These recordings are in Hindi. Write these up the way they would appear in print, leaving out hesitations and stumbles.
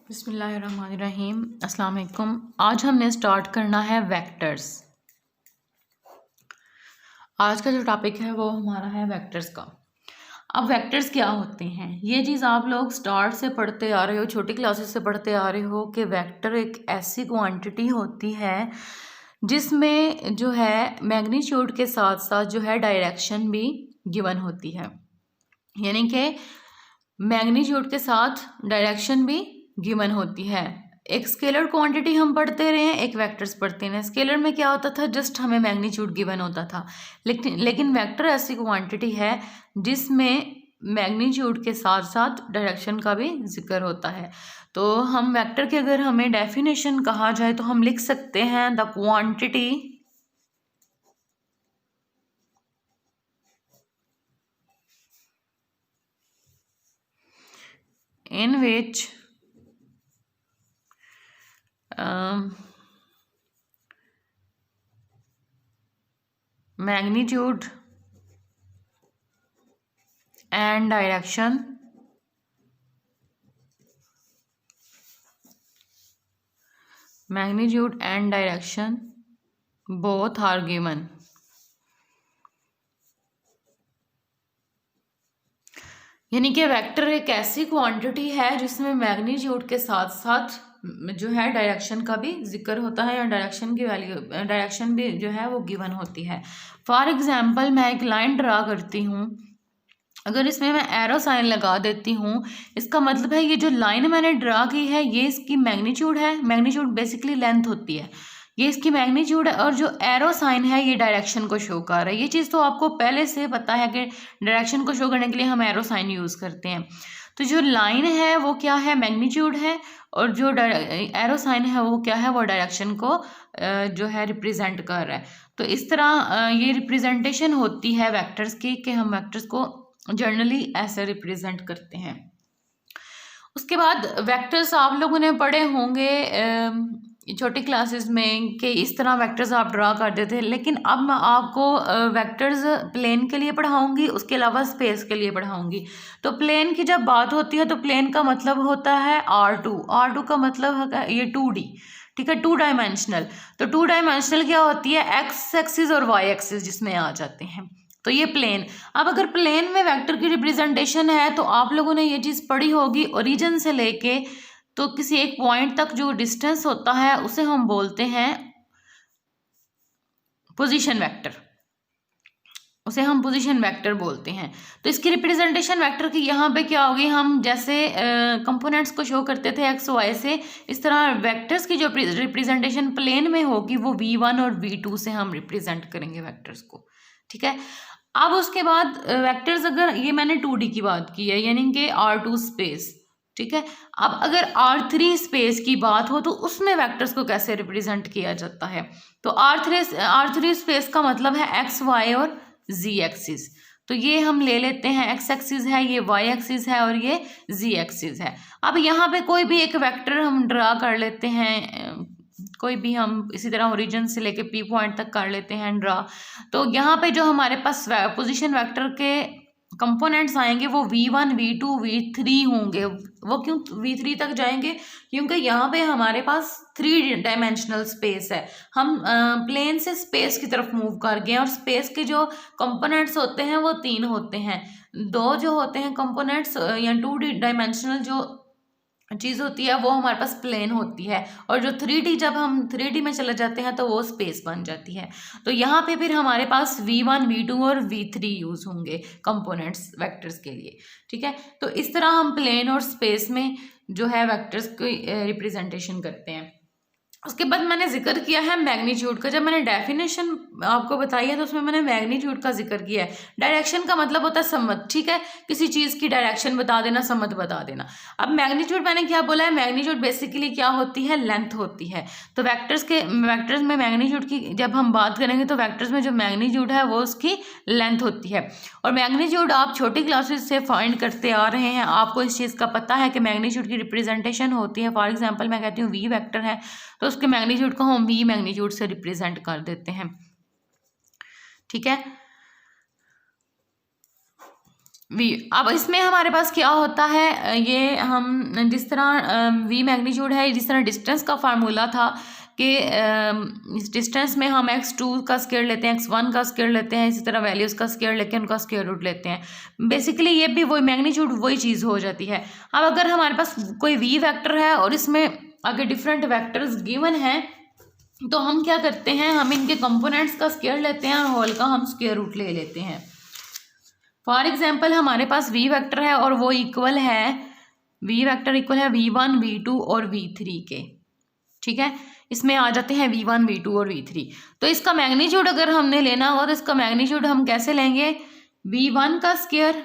बिस्मिल्लाहिर्रहमानिर्रहीम। अस्सलाम वालेकुम। आज हमने स्टार्ट करना है वेक्टर्स। आज का जो टॉपिक है वो हमारा है वेक्टर्स का। अब वेक्टर्स क्या होते हैं, ये चीज़ आप लोग स्टार्ट से पढ़ते आ रहे हो, छोटी क्लासेस से पढ़ते आ रहे हो कि वेक्टर एक ऐसी क्वांटिटी होती है जिसमें जो है मैग्नीट्यूड के साथ साथ जो है डायरेक्शन भी गिवन होती है, यानी कि मैग्नीट्यूड के साथ डायरेक्शन भी गिवन होती है। एक स्केलर क्वांटिटी हम पढ़ते रहे हैं, एक वेक्टर्स पढ़ते हैं। स्केलर में क्या होता था, जस्ट हमें मैग्नीट्यूड गिवन होता था, लेकिन वेक्टर ऐसी क्वांटिटी है जिसमें मैग्नीट्यूड के साथ साथ डायरेक्शन का भी जिक्र होता है। तो हम वेक्टर की अगर हमें डेफिनेशन कहा जाए तो हम लिख सकते हैं the quantity in which magnitude and direction both are given। यानी कि वेक्टर एक ऐसी क्वांटिटी है जिसमें मैग्नीट्यूड के साथ साथ जो है डायरेक्शन का भी जिक्र होता है, या डायरेक्शन की वैल्यू, डायरेक्शन भी जो है वो गिवन होती है। फॉर एग्जांपल मैं एक लाइन ड्रा करती हूँ, अगर इसमें मैं एरो साइन लगा देती हूँ, इसका मतलब है ये जो लाइन मैंने ड्रा की है ये इसकी मैग्नीट्यूड है। मैग्नीट्यूड बेसिकली लेंथ होती है, ये इसकी मैग्नीट्यूड है, और जो एरो साइन है ये डायरेक्शन को शो कर रहा है। ये चीज़ तो आपको पहले से पता है कि डायरेक्शन को शो करने के लिए हम एरो साइन यूज़ करते हैं। तो जो लाइन है वो क्या है, मैग्नीट्यूड है, और जो एरो साइन है वो क्या है, वो डायरेक्शन को जो है रिप्रेजेंट कर रहा है। तो इस तरह ये रिप्रेजेंटेशन होती है वेक्टर्स की, कि हम वेक्टर्स को जनरली ऐसे रिप्रेजेंट करते हैं। उसके बाद वेक्टर्स आप लोगों ने पढ़े होंगे छोटी क्लासेस में कि इस तरह वेक्टर्स आप ड्रा करते थे, लेकिन अब मैं आपको वेक्टर्स प्लेन के लिए पढ़ाऊंगी, उसके अलावा स्पेस के लिए पढ़ाऊंगी। तो प्लेन की जब बात होती है तो प्लेन का मतलब होता है R2 का मतलब है ये 2D, ठीक है, 2 डायमेंशनल। तो 2 डायमेंशनल क्या होती है, एक्स एक्सिस और वाई एक्सिस जिसमें आ जाते हैं, तो ये प्लेन। अब अगर प्लेन में वेक्टर की रिप्रेजेंटेशन है तो आप लोगों ने ये चीज़ पढ़ी होगी, ओरिजिन से लेके तो किसी एक पॉइंट तक जो डिस्टेंस होता है उसे हम बोलते हैं पोजीशन वेक्टर, उसे हम पोजीशन वेक्टर बोलते हैं। तो इसकी रिप्रेजेंटेशन वेक्टर की यहाँ पे क्या होगी, हम जैसे कंपोनेंट्स को शो करते थे एक्स वाई से, इस तरह वेक्टर्स की जो रिप्रेजेंटेशन प्लेन में होगी वो V1 और V2 से हम रिप्रेजेंट करेंगे वेक्टर्स को, ठीक है। अब उसके बाद वेक्टर्स, अगर ये मैंने 2D की बात की है, यानी कि R2 स्पेस, ठीक है। अब अगर R3 स्पेस की बात हो तो उसमें वेक्टर्स को कैसे रिप्रेजेंट किया जाता है, तो R3 स्पेस का मतलब है एक्स वाई और जी एक्सिस। तो ये हम ले लेते हैं, एक्स एक्सिस है, ये वाई एक्सिस है, और ये जी एक्सिस है। अब यहाँ पे कोई भी एक वेक्टर हम ड्रा कर लेते हैं, कोई भी हम इसी तरह ओरिजिन से लेके P पॉइंट तक कर लेते हैं ड्रा। तो यहाँ पे जो हमारे पास पोजीशन वेक्टर के कंपोनेंट्स आएंगे वो V1 V2 V3 होंगे। वो क्यों V3 तक जाएंगे, क्योंकि यहाँ पे हमारे पास 3 डायमेंशनल स्पेस है, हम प्लेन से स्पेस की तरफ मूव कर गए, और स्पेस के जो कंपोनेंट्स होते हैं वो 3 होते हैं। 2 जो होते हैं कंपोनेंट्स या 2 डायमेंशनल जो चीज़ होती है वो हमारे पास प्लेन होती है, और जो 3D, जब हम 3D में चले जाते हैं तो वो स्पेस बन जाती है। तो यहाँ पे फिर हमारे पास V1 V2 और V3 यूज़ होंगे कंपोनेंट्स वेक्टर्स के लिए, ठीक है। तो इस तरह हम प्लेन और स्पेस में जो है वेक्टर्स की रिप्रेजेंटेशन करते हैं। उसके बाद मैंने जिक्र किया है मैग्नीट्यूड का। जब मैंने डेफिनेशन आपको बताई है तो उसमें मैंने मैग्नीट्यूड का जिक्र किया है। डायरेक्शन का मतलब होता है समत, ठीक है, किसी चीज़ की डायरेक्शन बता देना, समत बता देना। अब मैग्नीट्यूड मैंने क्या बोला है, मैग्नीट्यूड बेसिकली क्या होती है, लेंथ होती है। तो वेक्टर्स में मैग्नीट्यूड की जब हम बात करेंगे तो वेक्टर्स में जो मैग्नीट्यूड है वो उसकी लेंथ होती है। और मैग्नीट्यूड आप छोटी क्लासेस से फाइंड करते आ रहे हैं, आपको इस चीज़ का पता है कि मैग्नीट्यूड की रिप्रेजेंटेशन होती है। फॉर एग्जाम्पल मैं कहती हूँ V वेक्टर है तो उसके मैग्नीट्यूड को हम V मैग्नीट्यूड से रिप्रेजेंट कर देते हैं, ठीक है। वी। अब इसमें हमारे पास क्या होता है, ये हम जिस तरह वी मैग्नीट्यूड है, जिस तरह डिस्टेंस का फार्मूला था कि इस डिस्टेंस में हम x2 का स्क्वायर लेते हैं, x1 का स्क्वायर लेते हैं, इसी तरह वैल्यूज़ का स्क्वायर लेके उनका स्क्वायर रूट लेते हैं। बेसिकली ये भी वही मैग्नीट्यूड वही चीज़ हो जाती है। अब अगर हमारे पास कोई वी वेक्टर है और इसमें आगे डिफरेंट वेक्टर्स गिवन हैं, तो हम क्या करते हैं, हम इनके कंपोनेंट्स का स्क्वायर लेते हैं और होल का हम स्क्वायर रूट ले लेते हैं। फॉर एग्जाम्पल हमारे पास वी वेक्टर है और वो इक्वल है, वी वेक्टर इक्वल है v1 v2 और v3 के, ठीक है। इसमें आ जाते हैं v1 v2 और v3। तो इसका मैग्नीट्यूड अगर हमने लेना हो तो इसका मैग्नीट्यूड हम कैसे लेंगे, v1 का स्क्वायर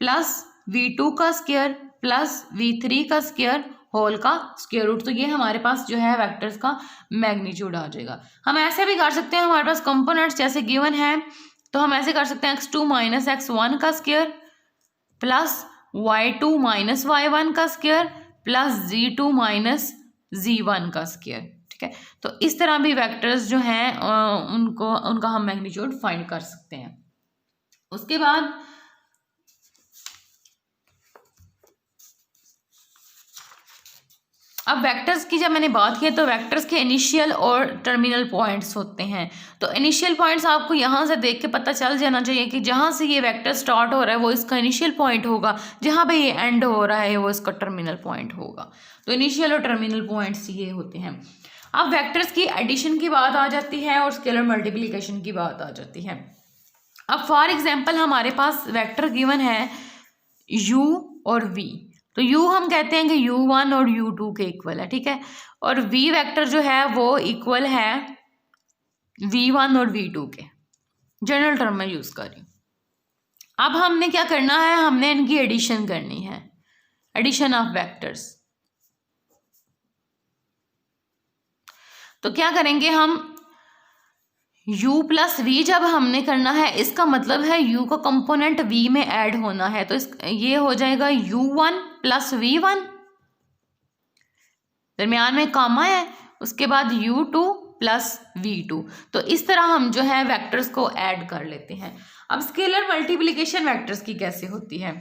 प्लस v2 का स्क्वायर प्लस v3 का स्क्वायर होल का स्क्वायर रूट। तो ये हमारे पास जो है वेक्टर्स का मैग्नीट्यूड आ जाएगा। हम ऐसे भी कर सकते हैं, हमारे पास कंपोनेंट्स जैसे गिवन है तो हम ऐसे कर सकते हैं x2 माइनस x1 का square plus y2 minus y1 का square plus z2 minus z1 का स्क्वायर, ठीक है। तो इस तरह भी वेक्टर्स जो हैं उनका हम मैग्नीट्यूड फाइंड कर सकते हैं। उसके बाद अब वेक्टर्स की जब मैंने बात की तो वेक्टर्स के इनिशियल और टर्मिनल पॉइंट्स होते हैं। तो इनिशियल पॉइंट्स आपको यहाँ से देख के पता चल जाना चाहिए कि जहाँ से ये वेक्टर स्टार्ट हो रहा है वो इसका इनिशियल पॉइंट होगा, जहाँ पे ये एंड हो रहा है वो इसका टर्मिनल पॉइंट होगा। तो इनिशियल और टर्मिनल पॉइंट्स ये होते हैं। अब वेक्टर्स की एडिशन की बात आ जाती है और स्केलर मल्टीप्लिकेशन की बात आ जाती है। अब फॉर एग्जाम्पल हमारे पास वेक्टर गिवन है u और v। तो u हम कहते हैं कि u1 और u2 के इक्वल है, ठीक है। और v वेक्टर जो है वो इक्वल है v1 और v2 के, जनरल टर्म में यूज कर रही हूँ। अब हमने क्या करना है, हमने इनकी एडिशन करनी है, एडिशन ऑफ वेक्टर्स। तो क्या करेंगे हम, u प्लस v जब हमने करना है इसका मतलब है u का कंपोनेंट v में ऐड होना है। तो ये हो जाएगा u1 प्लस v1, दरमियान में कामा है, उसके बाद u2 प्लस v2। तो इस तरह हम जो है वेक्टर्स को ऐड कर लेते हैं। अब स्केलर मल्टीप्लिकेशन वेक्टर्स की कैसे होती है,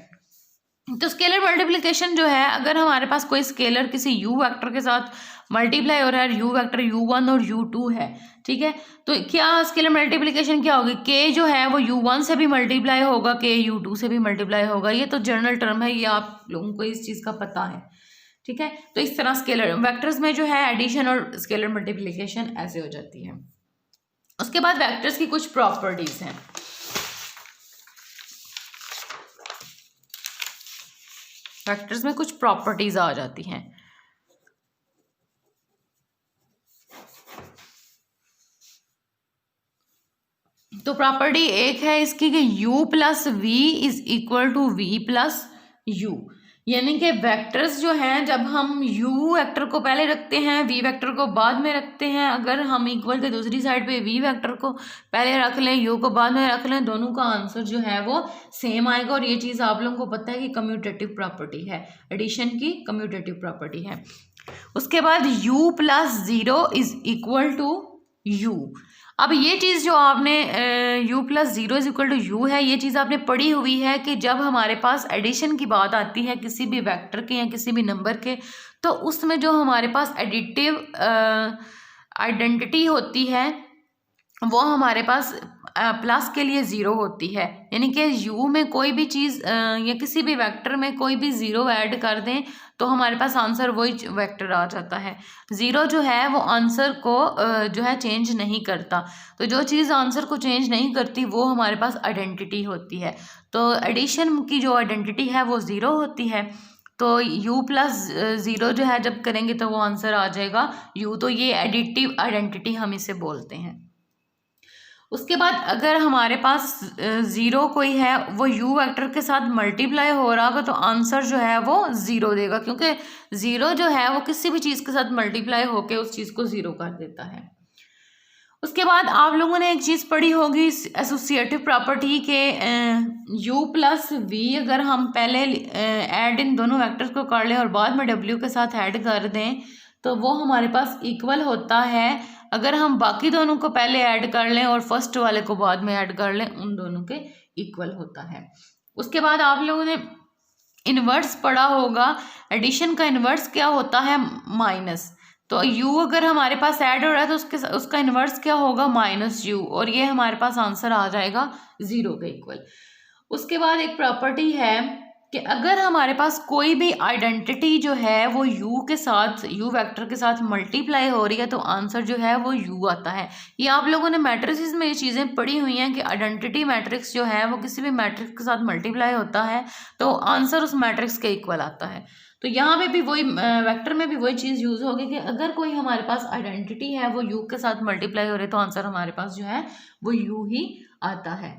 तो स्केलर मल्टीप्लिकेशन जो है, अगर हमारे पास कोई स्केलर किसी u वेक्टर के साथ मल्टीप्लाई हो रहा है, u वेक्टर u1 और u2 है, ठीक है। तो क्या स्केलर मल्टीप्लिकेशन क्या होगी, k जो है वो u1 से भी मल्टीप्लाई होगा, k u2 से भी मल्टीप्लाई होगा। ये तो जनरल टर्म है, ये आप लोगों को इस चीज़ का पता है, ठीक है। तो इस तरह स्केलर वेक्टर्स में जो है एडिशन और स्केलर मल्टीप्लिकेशन ऐसे हो जाती है। उसके बाद वेक्टर्स की कुछ प्रॉपर्टीज हैं। वेक्टर्स में कुछ प्रॉपर्टीज आ जाती हैं। तो प्रॉपर्टी एक है इसकी कि u plus v is equal to v plus u, यानी कि वेक्टर्स जो हैं जब हम u वेक्टर को पहले रखते हैं, v वेक्टर को बाद में रखते हैं, अगर हम इक्वल के दूसरी साइड पे v वेक्टर को पहले रख लें, u को बाद में रख लें, दोनों का आंसर जो है वो सेम आएगा। और ये चीज़ आप लोगों को पता है कि कम्यूटेटिव प्रॉपर्टी है, एडिशन की कम्यूटेटिव प्रॉपर्टी है। उसके बाद u plus 0 is equal to u। अब ये चीज़ जो आपने u plus 0 is equal to u है, ये चीज़ आपने पढ़ी हुई है कि जब हमारे पास एडिशन की बात आती है किसी भी वेक्टर के या किसी भी नंबर के, तो उसमें जो हमारे पास एडिटिव आइडेंटिटी होती है वो हमारे पास प्लस के लिए 0 होती है। यानी कि u में कोई भी चीज़ या किसी भी वेक्टर में कोई भी 0 ऐड कर दें तो हमारे पास आंसर वही वेक्टर आ जाता है। 0 जो है वो आंसर को जो है चेंज नहीं करता। तो जो चीज़ आंसर को चेंज नहीं करती वो हमारे पास आइडेंटिटी होती है। तो एडिशन की जो आइडेंटिटी है वो 0 होती है। तो u प्लस 0 जो है जब करेंगे तो वो आंसर आ जाएगा u। तो ये एडिटिव आइडेंटिटी हम इसे बोलते हैं। उसके बाद अगर हमारे पास 0 कोई है वो u वेक्टर के साथ मल्टीप्लाई हो रहा होगा तो आंसर जो है वो 0 देगा, क्योंकि 0 जो है वो किसी भी चीज़ के साथ मल्टीप्लाई होके उस चीज़ को 0 कर देता है। उसके बाद आप लोगों ने एक चीज़ पढ़ी होगी एसोसिएटिव प्रॉपर्टी के u प्लस वी अगर हम पहले ऐड इन दोनों वेक्टर्स को कर लें और बाद में w के साथ ऐड कर दें तो वो हमारे पास इक्वल होता है। अगर हम बाकी दोनों को पहले ऐड कर लें और फर्स्ट वाले को बाद में ऐड कर लें, उन दोनों के इक्वल होता है। उसके बाद आप लोगों ने इन्वर्स पढ़ा होगा, एडिशन का इन्वर्स क्या होता है, माइनस। तो u अगर हमारे पास ऐड हो रहा है तो उसका इन्वर्स क्या होगा, माइनस u, और ये हमारे पास आंसर आ जाएगा 0 के इक्वल। उसके बाद एक प्रॉपर्टी है कि अगर हमारे पास कोई भी आइडेंटिटी जो है वो u के साथ, u वेक्टर के साथ मल्टीप्लाई हो रही है तो आंसर जो है वो u आता है। ये आप लोगों ने मैट्रिसेस में ये चीज़ें पढ़ी हुई हैं कि आइडेंटिटी मैट्रिक्स जो है वो किसी भी मैट्रिक्स के साथ मल्टीप्लाई होता है तो आंसर उस मैट्रिक्स के इक्वल आता है। तो यहाँ पे भी वही वेक्टर में भी वही चीज़ यूज़ होगी कि अगर कोई हमारे पास आइडेंटिटी है वो u के साथ मल्टीप्लाई हो रही है तो आंसर हमारे पास जो है वो u ही आता है।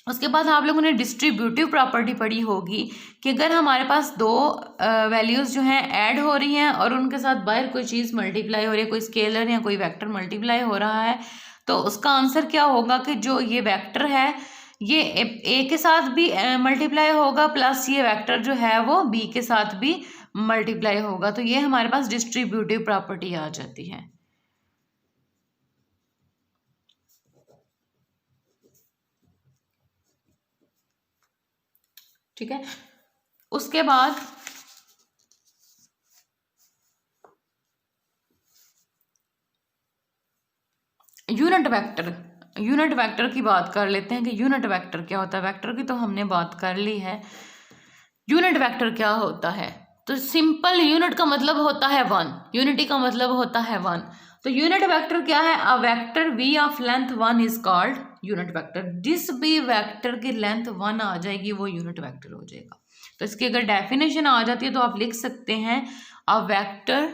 उसके बाद आप लोगों ने डिस्ट्रीब्यूटिव प्रॉपर्टी पढ़ी होगी कि अगर हमारे पास दो वैल्यूज़ जो हैं ऐड हो रही हैं और उनके साथ बाहर कोई चीज़ मल्टीप्लाई हो रही है, कोई स्केलर या कोई वेक्टर मल्टीप्लाई हो रहा है, तो उसका आंसर क्या होगा कि जो ये वेक्टर है ये ए के साथ भी मल्टीप्लाई होगा प्लस ये वेक्टर जो है वो बी के साथ भी मल्टीप्लाई होगा। तो ये हमारे पास डिस्ट्रीब्यूटिव प्रॉपर्टी आ जाती है। ठीक है, उसके बाद यूनिट वेक्टर, यूनिट वेक्टर की बात कर लेते हैं कि यूनिट वेक्टर क्या होता है। वेक्टर की तो हमने बात कर ली है, यूनिट वेक्टर क्या होता है। तो सिंपल यूनिट का मतलब होता है 1, यूनिटी का मतलब होता है 1। तो यूनिट वेक्टर क्या है, अ vector v of length 1 is called unit vector. जिस भी वेक्टर की लेंथ 1 आ जाएगी वो यूनिट वेक्टर हो जाएगा। तो इसकी अगर डेफिनेशन आ जाती है तो आप लिख सकते हैं अ vector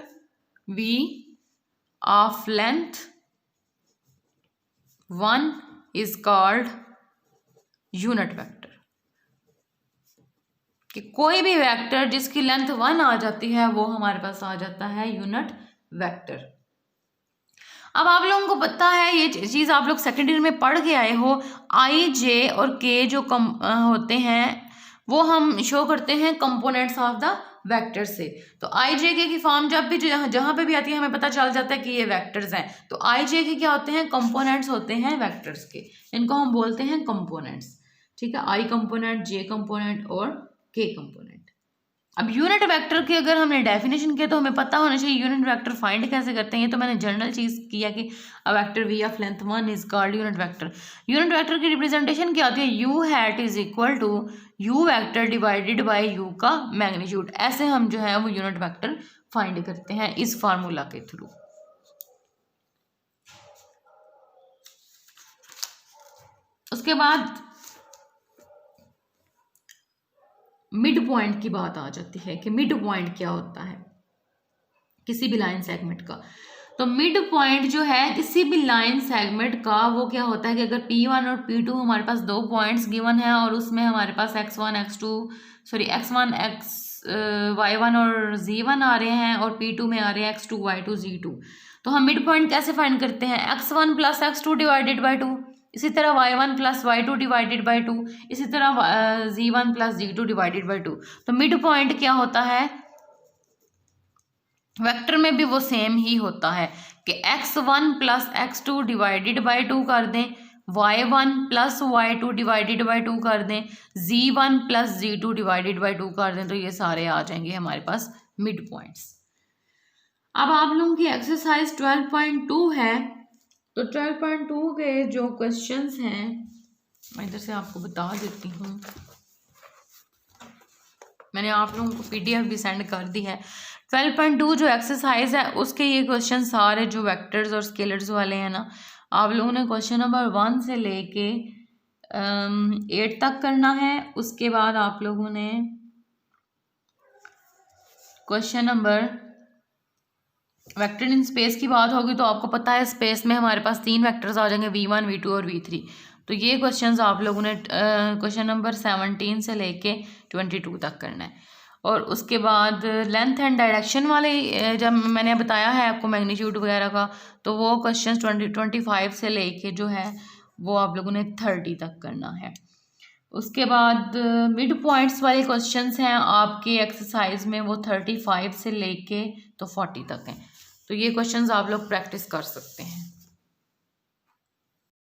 v of length 1 is called unit vector. कि कोई भी वेक्टर जिसकी लेंथ 1 आ जाती है वो हमारे पास आ जाता है यूनिट वेक्टर। अब आप लोगों को पता है ये चीज़ आप लोग सेकेंडरी में पढ़ के आए हो, आई जे और के जो होते हैं वो हम शो करते हैं कंपोनेंट्स ऑफ द वेक्टर से। तो आई जे के की फॉर्म जब भी जहाँ पे भी आती है हमें पता चल जाता है कि ये वेक्टर्स हैं। तो आई जे के क्या होते हैं, कंपोनेंट्स होते हैं वेक्टर्स के, इनको हम बोलते हैं कंपोनेंट्स। ठीक है, आई कंपोनेंट, जे कंपोनेंट और के कंपोनेंट। अब यूनिट वेक्टर की अगर हमने डेफिनेशन किया तो हमें पता होना चाहिए यूनिट वेक्टर फाइंड कैसे करते हैं। ये तो मैंने जनरल चीज़ किया कि a vector v of length 1 is called unit vector. Unit vector की रिप्रेजेंटेशन क्या होती है, u hat is equal to u vector divided by u का मैग्नीट्यूड। ऐसे हम जो है वो यूनिट वेक्टर फाइंड करते हैं इस फार्मूला के थ्रू। उसके बाद मिड पॉइंट की बात आ जाती है कि मिड पॉइंट क्या होता है किसी भी लाइन सेगमेंट का। तो मिड पॉइंट जो है किसी भी लाइन सेगमेंट का वो क्या होता है कि अगर P1 और P2 हमारे पास दो पॉइंट्स गिवन है और उसमें हमारे पास x1 y1 और z1 आ रहे हैं और P2 में आ रहे हैं x2 y2 z2। तो हम मिड पॉइंट कैसे फाइंड करते हैं, x1 plus x2 divided by 2, इसी तरह y1 plus y2 divided by 2, इसी तरह z1 plus z2 divided by 2। तो मिड पॉइंट क्या होता है, वेक्टर में भी वो सेम ही होता है कि x1 plus x2 divided by 2 कर दें, y1 plus y2 divided by 2 कर दें, z1 plus z2 divided by 2 कर दें, तो ये सारे आ जाएंगे हमारे पास मिड पॉइंट्स। अब आप लोगों की एक्सरसाइज 12.2 है। तो 12.2 के जो क्वेश्चंस हैं मैं इधर से आपको बता देती हूँ, मैंने आप लोगों को PDF भी सेंड कर दी है। 12.2 जो एक्सरसाइज है उसके ये क्वेश्चन सारे जो वेक्टर्स और स्केलर्स वाले हैं ना, आप लोगों ने क्वेश्चन नंबर 1 से लेके 8 तक करना है। उसके बाद आप लोगों ने question number vector in space की बात होगी तो आपको पता है स्पेस में हमारे पास 3 वेक्टर्स आ जाएंगे v1 v2 और v3। तो ये क्वेश्चंस आप लोगों ने क्वेश्चन नंबर 17 से लेके 22 तक करना है। और उसके बाद लेंथ एंड डायरेक्शन वाले जब मैंने बताया है आपको मैग्नीट्यूड वगैरह का, तो वो क्वेश्चंस 25 से लेके जो है वो आप लोगों ने 30 तक करना है। उसके बाद मिड पॉइंट्स वाले क्वेश्चंस हैं आपके एक्सरसाइज में, वो 35 से लेके तो 40 तक हैं। तो ये क्वेश्चंस आप लोग प्रैक्टिस कर सकते हैं।